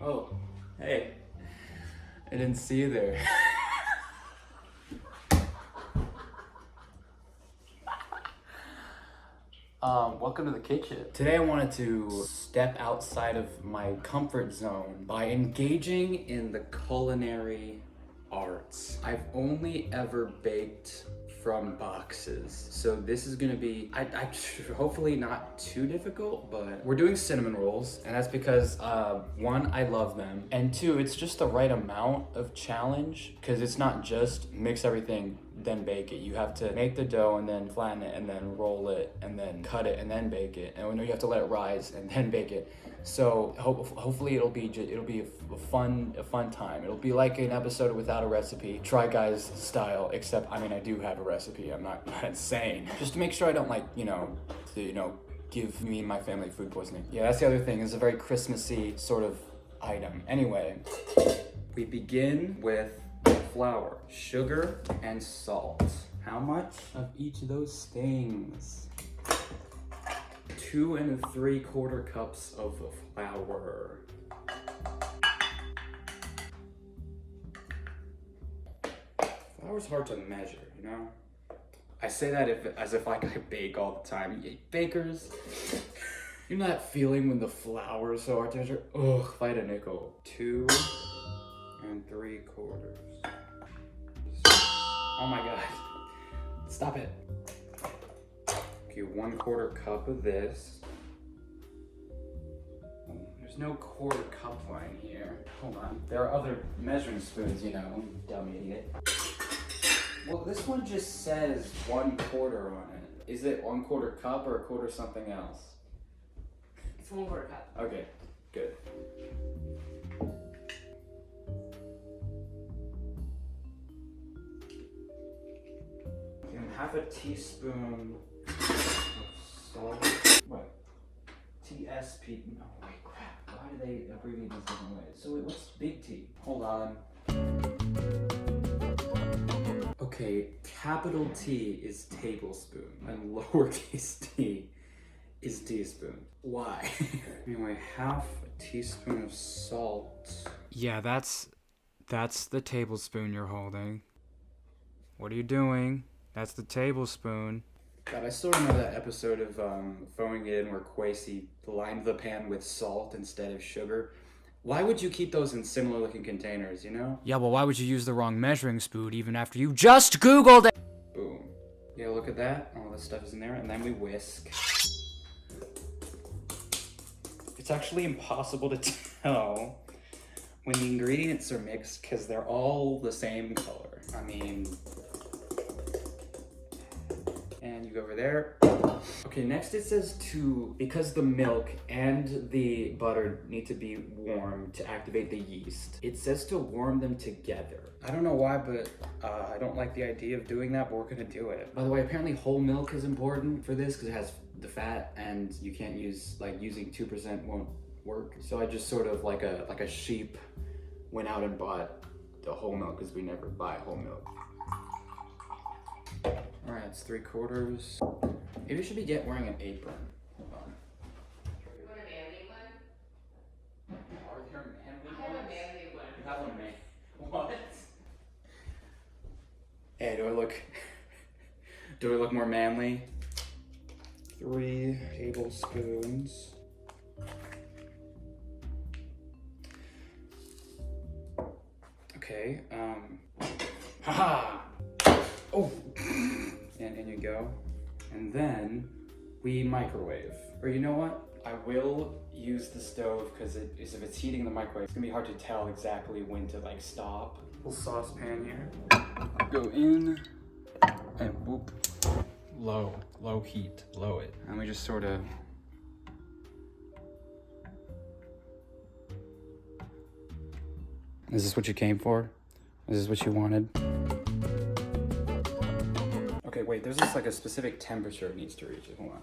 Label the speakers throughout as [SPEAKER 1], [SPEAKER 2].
[SPEAKER 1] Oh, hey. I didn't see you there. Welcome to the kitchen. Today I wanted to step outside of my comfort zone by engaging in the culinary arts. I've only ever baked from boxes, so this is gonna be, hopefully not too difficult, but we're doing cinnamon rolls, and that's because one, I love them, and two, it's just the right amount of challenge, because it's not just mix everything then bake it. You have to make the dough and then flatten it and then roll it and then cut it and then bake it, and you have to let it rise and then bake it. So hopefully it'll be a fun time. It'll be like an episode without a recipe, Try Guys style. Except I mean I do have a recipe. I'm not insane. Just to make sure I don't give me and my family food poisoning. Yeah, that's the other thing. It's a very Christmassy sort of item. Anyway, we begin with flour, sugar, and salt. How much of each of those things? 2 3/4 cups of flour. Flour's hard to measure, you know? I say that as if like I bake all the time. Bakers, you know that feeling when the flour is so hard to measure? Ugh, if I had a nickel. 2 3/4. Oh my god. Stop it. Okay, 1/4 cup of this. There's no quarter cup line here. Hold on. There are other measuring spoons, you know, you dumb idiot. Well, this one just says 1/4 on it. Is it 1/4 cup or a quarter something else?
[SPEAKER 2] It's 1/4 cup.
[SPEAKER 1] Okay, good. Half a teaspoon of salt. What? TSP. No, wait, crap. Why do they abbreviate these different ways? So wait, what's big T? Hold on. Okay, capital T is tablespoon and lowercase t is teaspoon. Why? Anyway, half a teaspoon of salt. Yeah, that's the tablespoon you're holding. What are you doing? That's the tablespoon. God, I still remember that episode of Throwing It In where Kwesi lined the pan with salt instead of sugar. Why would you keep those in similar looking containers, you know? Yeah, well, why would you use the wrong measuring spoon even after you just Googled it? Boom. Yeah, look at that. All this stuff is in there, and then we whisk. It's actually impossible to tell when the ingredients are mixed because they're all the same color. I mean... And you go over there. Okay, next it says because the milk and the butter need to be warm to activate the yeast, it says to warm them together. I don't know why, but I don't like the idea of doing that, but we're gonna do it. By the way, apparently whole milk is important for this because it has the fat and you can't use, like using 2% won't work. So I just sort of like a sheep went out and bought the whole milk because we never buy whole milk. All right, it's 3/4. Maybe I should be wearing an apron. Hold on.
[SPEAKER 2] You want a manly one?
[SPEAKER 1] Are there manly ones?
[SPEAKER 2] I have a manly one.
[SPEAKER 1] You have a man? What? Hey, do I look more manly? 3 tablespoons. Okay, haha! Oh! And in you go. And then we microwave. Or you know what? I will use the stove because if it's heating the microwave, it's gonna be hard to tell exactly when to like stop. Little saucepan here. Go in and whoop. Low heat, low it. And we just sort of. Is this what you came for? Is this what you wanted? Okay, wait, there's just like a specific temperature it needs to reach. Hold on.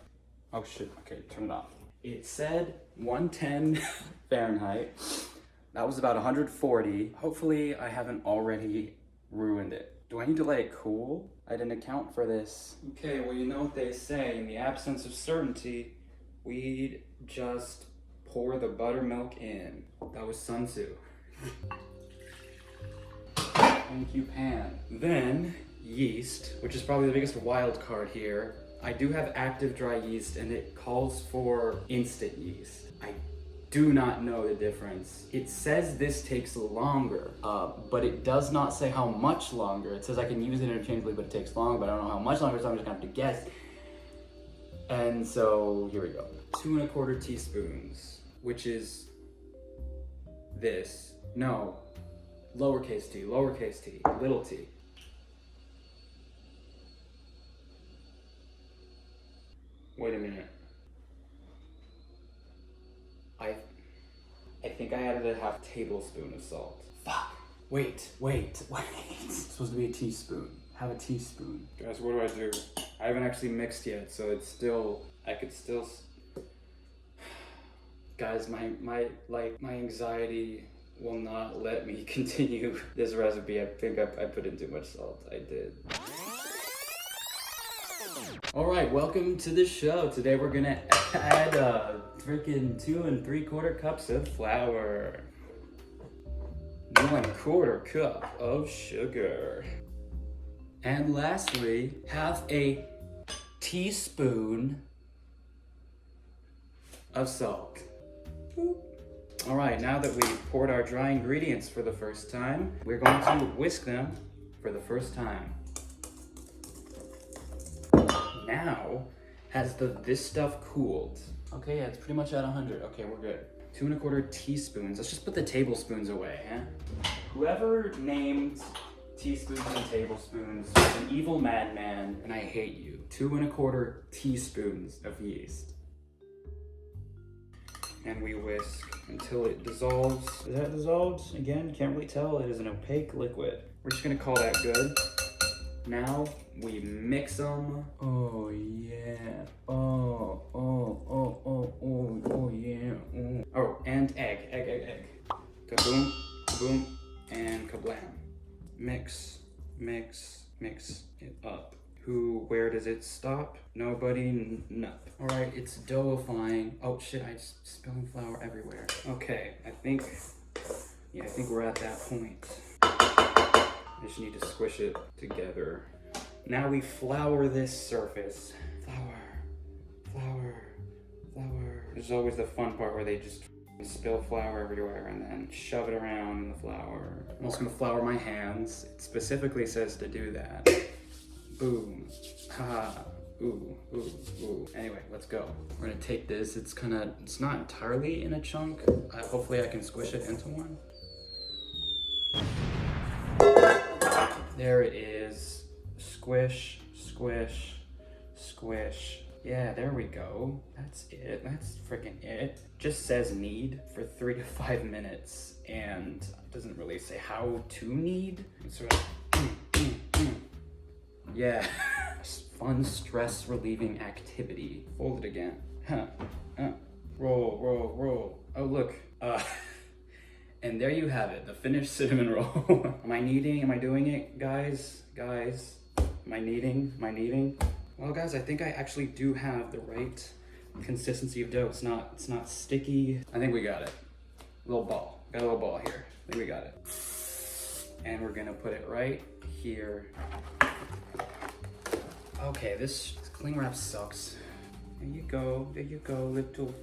[SPEAKER 1] Oh shit, okay, turn it off. It said 110 Fahrenheit. That was about 140. Hopefully I haven't already ruined it. Do I need to let it cool? I didn't account for this. Okay, well you know what they say, in the absence of certainty, we just pour the buttermilk in. That was Sun Tzu. Thank you, Pan. Then, yeast, which is probably the biggest wild card here. I do have active dry yeast and it calls for instant yeast. I do not know the difference. It says this takes longer, but it does not say how much longer. It says I can use it interchangeably, but it takes longer, but I don't know how much longer, so I'm just gonna have to guess. And so, here we go. 2 1/4 teaspoons, which is this. No, lowercase t, little t. Wait a minute. I think I added a half tablespoon of salt. Fuck. Wait. It's supposed to be a teaspoon. Have a teaspoon. Guys, what do I do? I haven't actually mixed yet, so it's still, I could still, guys, my anxiety will not let me continue this recipe. I think I put in too much salt. I did. All right, welcome to the show. Today we're gonna add freaking 2 3/4 cups of flour, 1/4 cup of sugar, and lastly, half a teaspoon of salt. Boop. All right, now that we've poured our dry ingredients for the first time, we're going to whisk them for the first time. Now, has this stuff cooled? Okay, yeah, it's pretty much at 100. Okay, we're good. 2 1/4 teaspoons. Let's just put the tablespoons away, huh? Whoever named teaspoons and tablespoons is an evil madman, and I hate you. 2 1/4 teaspoons of yeast. And we whisk until it dissolves. Is that dissolved? Again, can't really tell. It is an opaque liquid. We're just gonna call that good. Now we mix them. Oh yeah. Oh yeah. Oh, and egg. Kaboom, kaboom, and kablam. Mix it up. Where does it stop? Nobody, nothing. All right, it's doughifying. Oh shit, I'm spilling flour everywhere. Okay, I think we're at that point. I just need to squish it together. Now we flour this surface. Flour. There's always the fun part where they just spill flour everywhere and then shove it around in the flour. I'm also gonna flour my hands. It specifically says to do that. Boom. Ha. Ooh. Anyway, let's go. We're gonna take this. It's not entirely in a chunk. Hopefully I can squish it into one. There it is. Squish. Yeah, there we go. That's it. That's freaking it. Just says knead for 3 to 5 minutes and doesn't really say how to knead. It's sort of, yeah. Fun stress relieving activity. Fold it again. Roll. Oh, look. And there you have it, the finished cinnamon roll. Am I kneading? Am I doing it, guys? Am I kneading? Well, guys, I think I actually do have the right consistency of dough. It's not sticky. I think we got it. Little ball. Got a little ball here. I think we got it. And we're gonna put it right here. Okay, this cling wrap sucks. There you go, little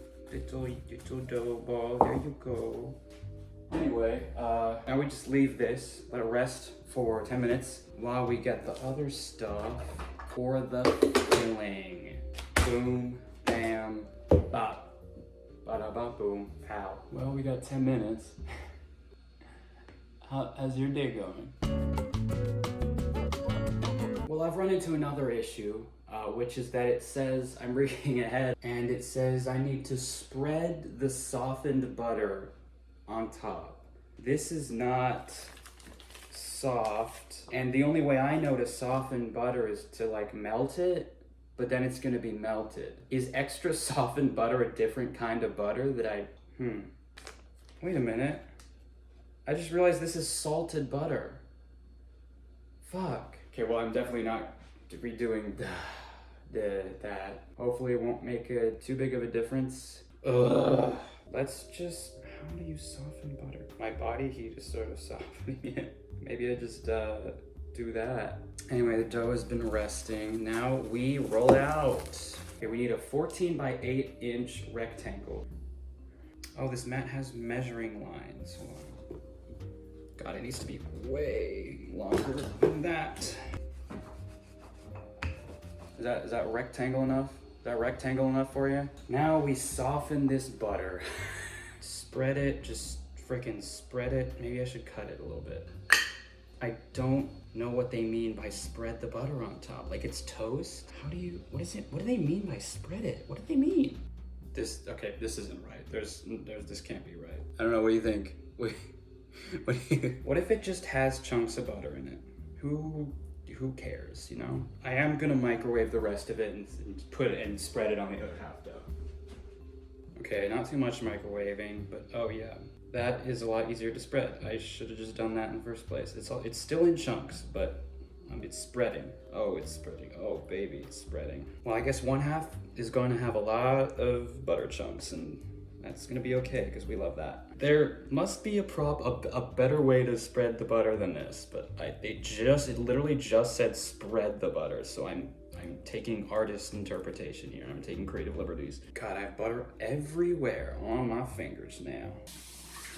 [SPEAKER 1] dough ball. There you go. Anyway, now we just leave this, let it rest for 10 minutes while we get the other stuff for the filling. Boom, bam, bop, bada boom, pow. Well, we got 10 minutes. How's your day going? Well, I've run into another issue, which is that it says, I'm reading ahead, and it says I need to spread the softened butter on top. This is not soft, and the only way I know to soften butter is to melt it, but then it's gonna be melted. Is extra softened butter a different kind of butter that wait a minute. I just realized this is salted butter. Fuck. Okay, well, I'm definitely not redoing that. Hopefully it won't make too big of a difference. Ugh. Let's just, how do you soften butter? My body heat is sort of softening it. Maybe I just do that. Anyway, the dough has been resting. Now we roll it out. Okay, we need a 14 by 8 inch rectangle. Oh, this mat has measuring lines. Hold on. God, it needs to be way longer than that. Is that rectangle enough? Is that rectangle enough for you? Now we soften this butter. Spread it, just freaking spread it. Maybe I should cut it a little bit. I don't know what they mean by spread the butter on top. Like it's toast? How do you, what do they mean by spread it? What do they mean? This isn't right. This can't be right. I don't know, what do you think? What if it just has chunks of butter in it? Who cares, you know? I am gonna microwave the rest of it and put it and spread it on the other half though. Okay, not too much microwaving, but oh yeah. That is a lot easier to spread. I should have just done that in the first place. It's still in chunks, but it's spreading. Oh, it's spreading. Oh, baby, it's spreading. Well, I guess one half is going to have a lot of butter chunks, and that's gonna be okay because we love that. There must be a better way to spread the butter than this, but it literally just said spread the butter, so I'm taking artist interpretation here. I'm taking creative liberties. God, I have butter everywhere on my fingers now.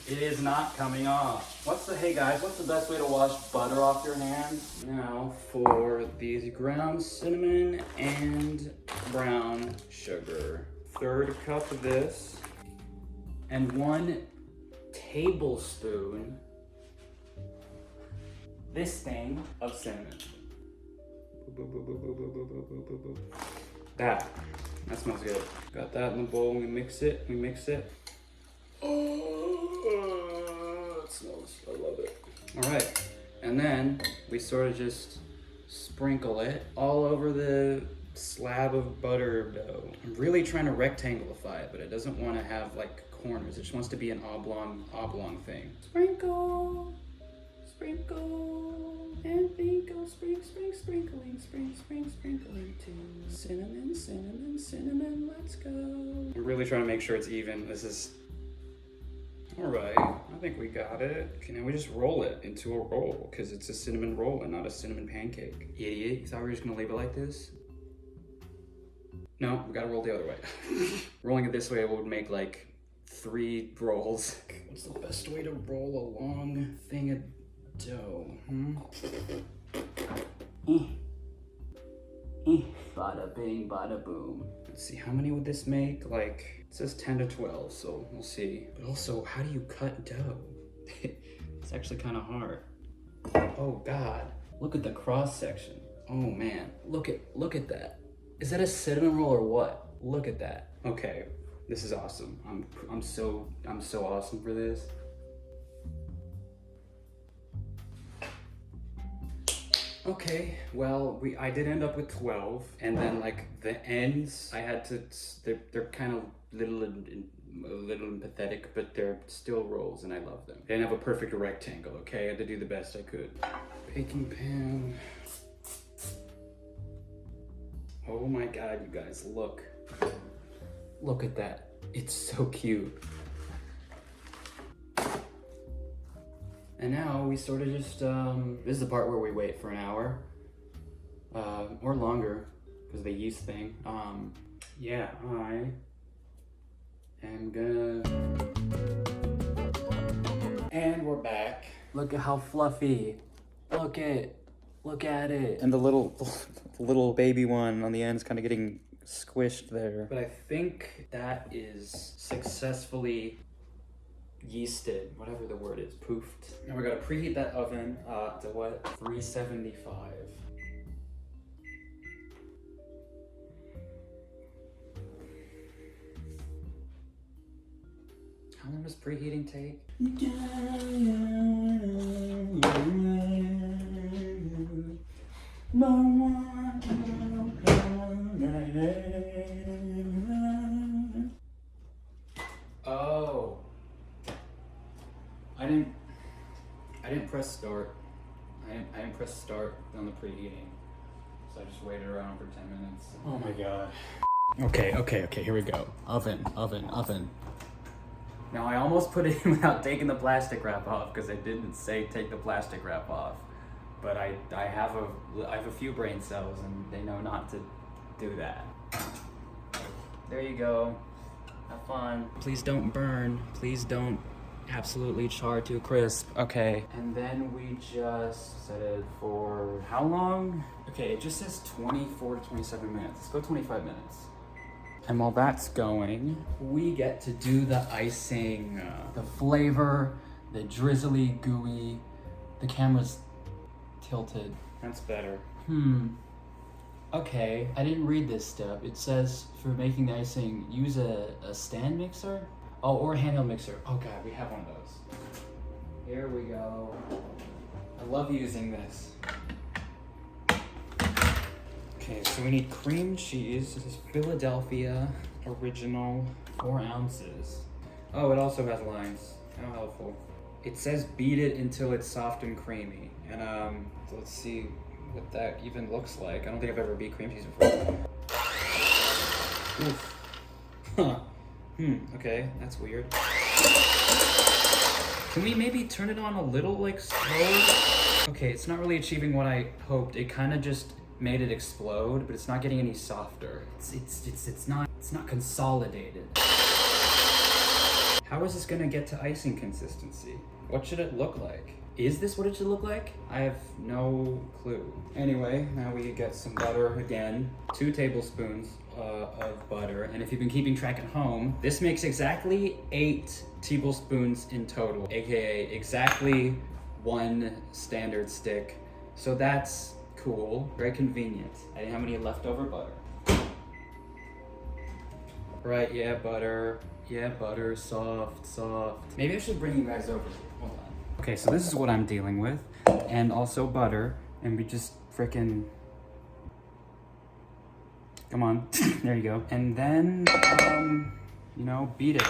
[SPEAKER 1] It is not coming off. Hey guys, what's the best way to wash butter off your hands? Now for these ground cinnamon and brown sugar. 1/3 cup of this and 1 tablespoon this thing of cinnamon. That smells good. Got that in the bowl, we mix it. Oh, it smells, I love it. All right, and then we sort of just sprinkle it all over the slab of butter dough. I'm really trying to rectangleify it, but it doesn't want to have like corners. It just wants to be an oblong thing. Sprinkle, and sprinkle, sprinkling too. Cinnamon, let's go. I'm really trying to make sure it's even. This is, all right, I think we got it. Okay, now we just roll it into a roll because it's a cinnamon roll and not a cinnamon pancake. Idiot, you thought we were just gonna leave it like this? No, we gotta roll the other way. Rolling it this way would make like 3 rolls. What's the best way to roll a long thing of dough? Bada bing, bada boom. Let's see, how many would this make? Like, it says 10 to 12, so we'll see. But also, how do you cut dough? It's actually kind of hard. Oh God, look at the cross section. Oh man, look at that. Is that a cinnamon roll or what? Look at that. Okay, this is awesome. I'm so awesome for this. Okay, well, I did end up with 12, and then like the ends, I had to, they're kind of a little pathetic, but they're still rolls and I love them. They didn't have a perfect rectangle, okay? I had to do the best I could. Baking pan. Oh my God, you guys, look. Look at that. It's so cute. And now we sort of just, this is the part where we wait for an hour, or longer, because of the yeast thing. Yeah, I am gonna, and we're back. Look at how fluffy. Look at it. And the little baby one on the end is kind of getting squished there. But I think that is successfully yeasted, whatever the word is, poofed. Now we gotta preheat that oven to what? 375. How long does preheating take? Oh. I didn't press start. I didn't press start on the preheating. So I just waited around for 10 minutes. Oh my God. Okay, here we go. Oven. Now I almost put it in without taking the plastic wrap off because I didn't say take the plastic wrap off. But I have a few brain cells and they know not to do that. There you go. Have fun. Please don't burn. Please don't absolutely char to a crisp. Okay. And then we just set it for how long? Okay, it just says 24 to 27 minutes. Let's go 25 minutes. And while that's going, we get to do the icing. The flavor, the drizzly, gooey. The camera's tilted. That's better. Okay, I didn't read this step. It says for making the icing, use a stand mixer? Oh, or a handheld mixer. Oh god, we have one of those. Here we go. I love using this. Okay, so we need cream cheese. This is Philadelphia original, 4 ounces. Oh, it also has lines. How helpful. It says beat it until it's soft and creamy. And let's see what that even looks like. I don't think I've ever beat cream cheese before. Oof. Huh. Okay, that's weird. Can we maybe turn it on a little, like, slow? Okay, it's not really achieving what I hoped. It kind of just made it explode, but it's not getting any softer. It's not consolidated. How is this gonna get to icing consistency? What should it look like? Is this what it should look like? I have no clue. Anyway, now we get some butter again. 2 tablespoons of butter. And if you've been keeping track at home, this makes exactly 8 tablespoons in total, aka exactly 1 standard stick. So that's cool, very convenient. I didn't have any leftover butter. Right, yeah, butter. Yeah, butter, soft. Maybe I should bring you guys over. Hold on. Okay, so this is what I'm dealing with. And also butter. And we just frickin'... Come on. There you go. And then, you know, beat it.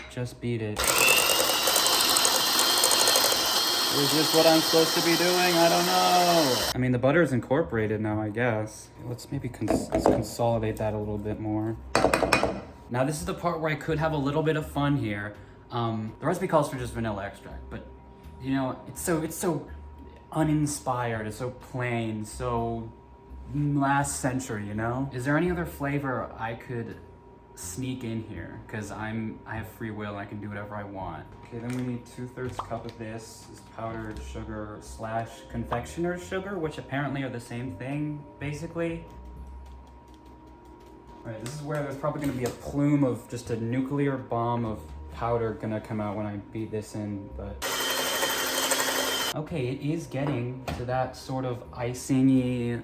[SPEAKER 1] Just beat it. Is this what I'm supposed to be doing? I don't know. I mean, the butter is incorporated now, I guess. Let's maybe let's consolidate that a little bit more. Now this is the part where I could have a little bit of fun here. The recipe calls for just vanilla extract, but you know, it's so uninspired, it's so plain, so last century, you know? Is there any other flavor I could sneak in here? Because I have free will, I can do whatever I want. Okay, then we need 2/3 cup of this. This is powdered sugar / confectioner's sugar, which apparently are the same thing, basically. Alright, this is where there's probably gonna be a plume of just a nuclear bomb of powder gonna come out when I beat this in, but... Okay, it is getting to that sort of icing-y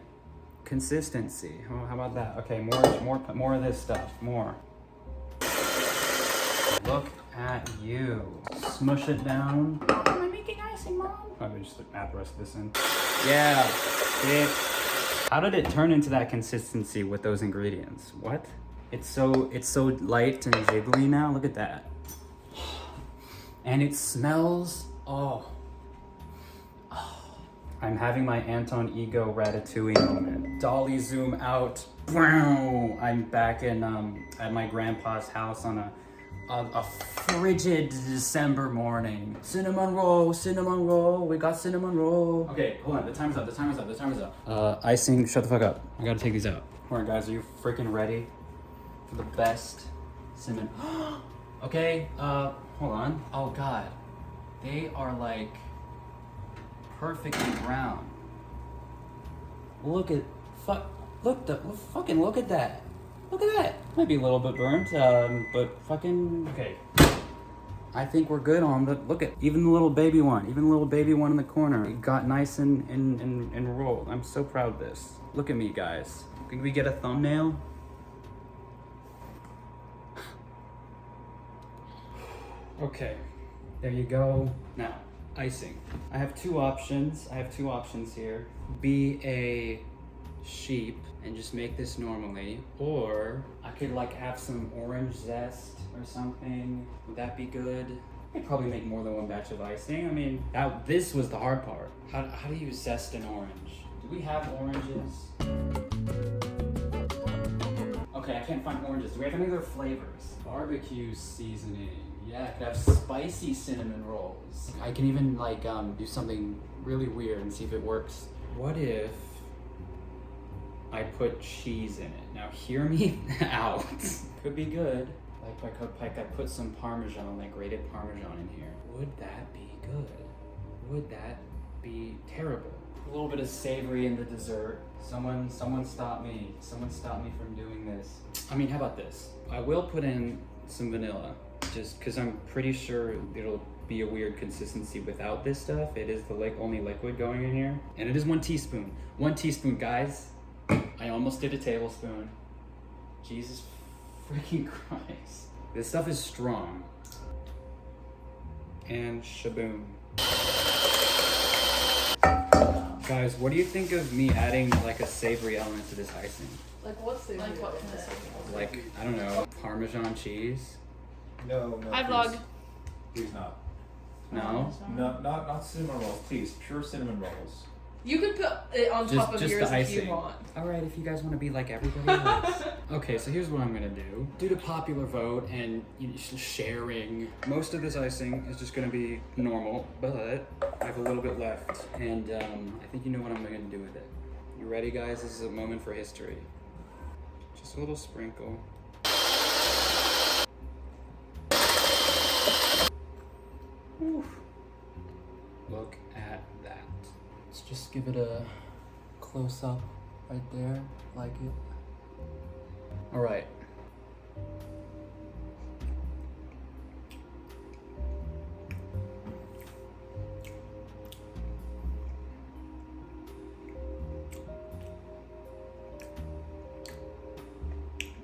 [SPEAKER 1] consistency. Oh, how about that? Okay, more of this stuff, more. Look at you. Smush it down. Am I making icing, Mom? Probably just add the rest of this in. Yeah, how did it turn into that consistency with those ingredients? What? It's so light and jiggly now. Look at that. And it smells, oh. I'm having my Anton Ego Ratatouille moment. Dolly zoom out. I'm back in at my grandpa's house on a frigid December morning. Cinnamon roll, we got cinnamon roll. Okay, hold on, the timer's up. Icing, shut the fuck up. I gotta take these out. Alright guys, are you freaking ready for the best cinnamon? Okay, hold on. Oh god, they are like perfectly brown. Look at that. Look at that. Might be a little bit burnt, but fucking okay. I think we're good on the look at even the little baby one in the corner. It got nice and rolled. I'm so proud of this. Look at me, guys. Can we get a thumbnail? Okay, there you go. Now, icing. I have 2 options. Here. Be a sheep and just make this normally, or I could like have some orange zest or something. Would that be good? I'd probably make more than 1 batch of icing. I mean, this was the hard part. How do you zest an orange? Do we have oranges? Okay, I can't find oranges. Do we have any other flavors? Barbecue seasoning. Yeah, I could have spicy cinnamon rolls. I can even like do something really weird and see if it works. What if I put cheese in it? Now hear me out. Could be good. Like I put some Parmesan, like grated Parmesan in here. Would that be good? Would that be terrible? A little bit of savory in the dessert. Someone stop me. Someone stop me from doing this. I mean, how about this? I will put in some vanilla, just because I'm pretty sure it'll be a weird consistency without this stuff. It is the only liquid going in here. And it is 1 teaspoon. 1 teaspoon, guys. I almost did a tablespoon. Jesus freaking Christ. This stuff is strong. And shaboom. Guys, what do you think of me adding like a savory element to this icing?
[SPEAKER 3] Like what's the
[SPEAKER 2] Like what kind of savory?
[SPEAKER 1] Like, I don't know, Parmesan cheese?
[SPEAKER 4] No,
[SPEAKER 3] I
[SPEAKER 4] please.
[SPEAKER 3] vlog.
[SPEAKER 4] Please not.
[SPEAKER 1] No?
[SPEAKER 4] No, not cinnamon rolls, please. Pure cinnamon rolls.
[SPEAKER 3] You could put it on top of
[SPEAKER 1] Just
[SPEAKER 3] yours
[SPEAKER 1] the
[SPEAKER 3] if you
[SPEAKER 1] icing.
[SPEAKER 3] want.
[SPEAKER 1] Alright, if you guys want to be like everybody else. Okay, so here's what I'm gonna do. Due to popular vote and sharing, most of this icing is just gonna be normal, but I have a little bit left. And I think you know what I'm gonna do with it. You ready, guys? This is a moment for history. Just a little sprinkle. Whew. Look at that. Let's just give it a close up right there, like it. All right.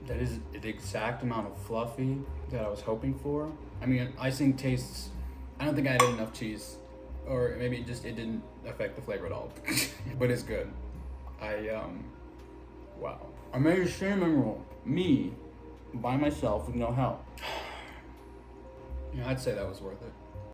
[SPEAKER 1] That is the exact amount of fluffy that I was hoping for. I mean, icing tastes, I don't think I added enough cheese, or maybe it didn't affect the flavor at all, but it's good. Wow. I made a cinnamon roll, me, by myself with no help. Yeah, I'd say that was worth it.